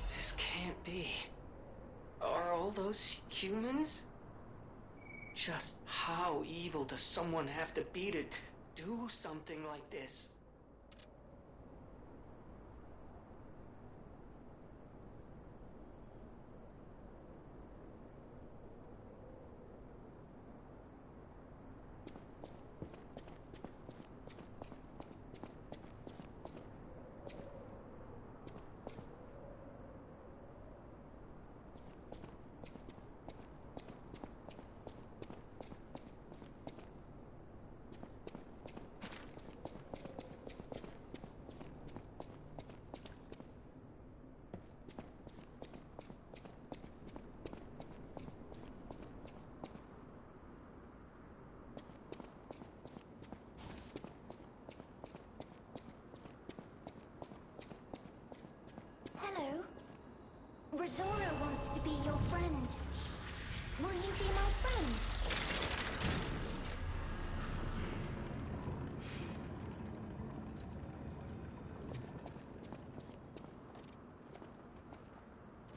This can't be. Are all those humans? Just how evil does someone have to be to do something like this? Hello. Rosora wants to be your friend. Will you be my friend?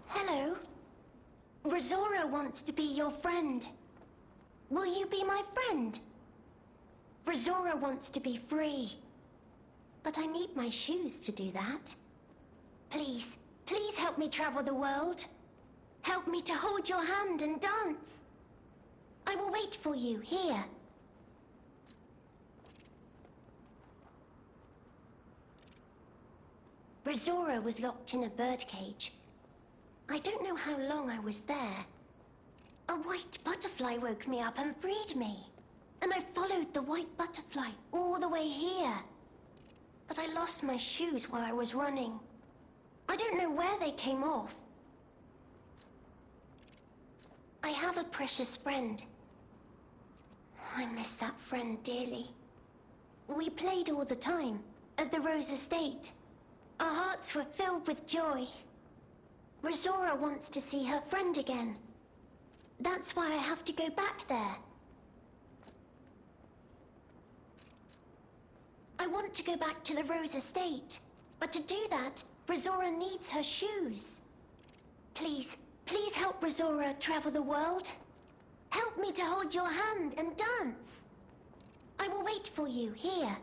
Hello. Rosora wants to be your friend. Will you be my friend? Rosora wants to be free. But I need my shoes to do that. Please, please help me travel the world. Help me to hold your hand and dance. I will wait for you here. Rosora was locked in a birdcage. I don't know how long I was there. A white butterfly woke me up and freed me. And I followed the white butterfly all the way here. But I lost my shoes while I was running. I don't know where they came off. I have a precious friend. I miss that friend dearly. We played all the time at the Rose Estate. Our hearts were filled with joy. Rosora wants to see her friend again. That's why I have to go back there. I want to go back to the Rose Estate. But to do that, Rosora needs her shoes. Please, please help Rosora travel the world. Help me to hold your hand and dance. I will wait for you here.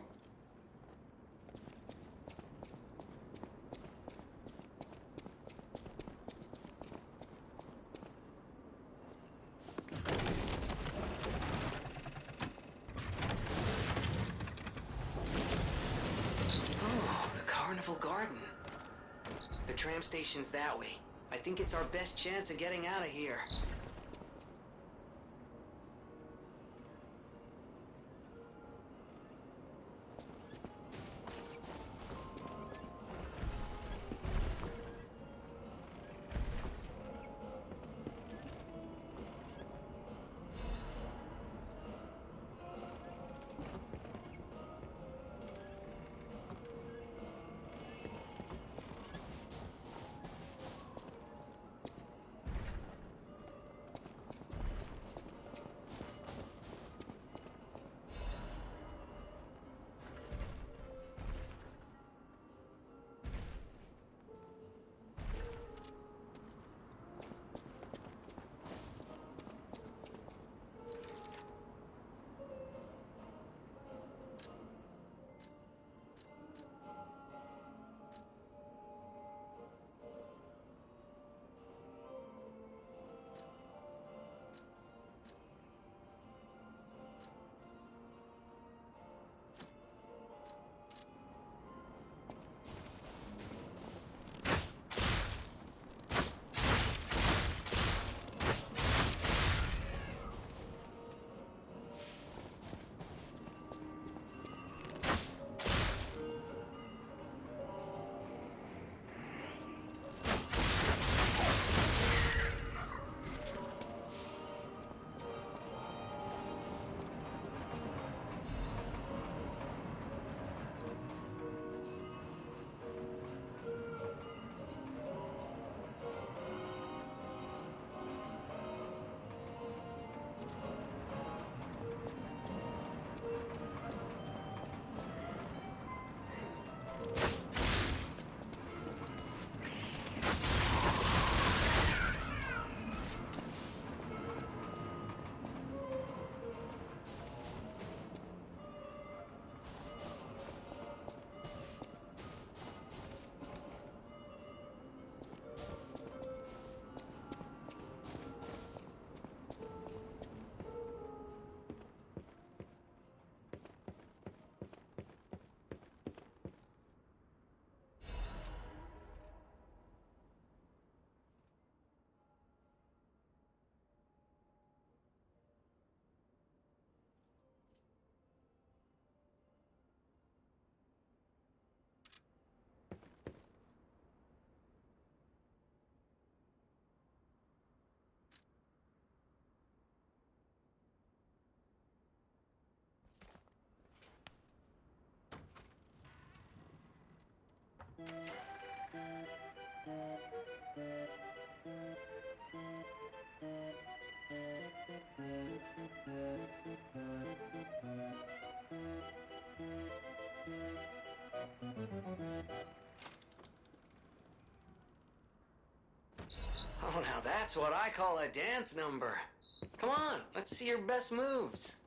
Oh, the Carnival Garden. The tram station's that way. I think it's our best chance of getting out of here. That's what I call a dance number. Come on, let's see your best moves.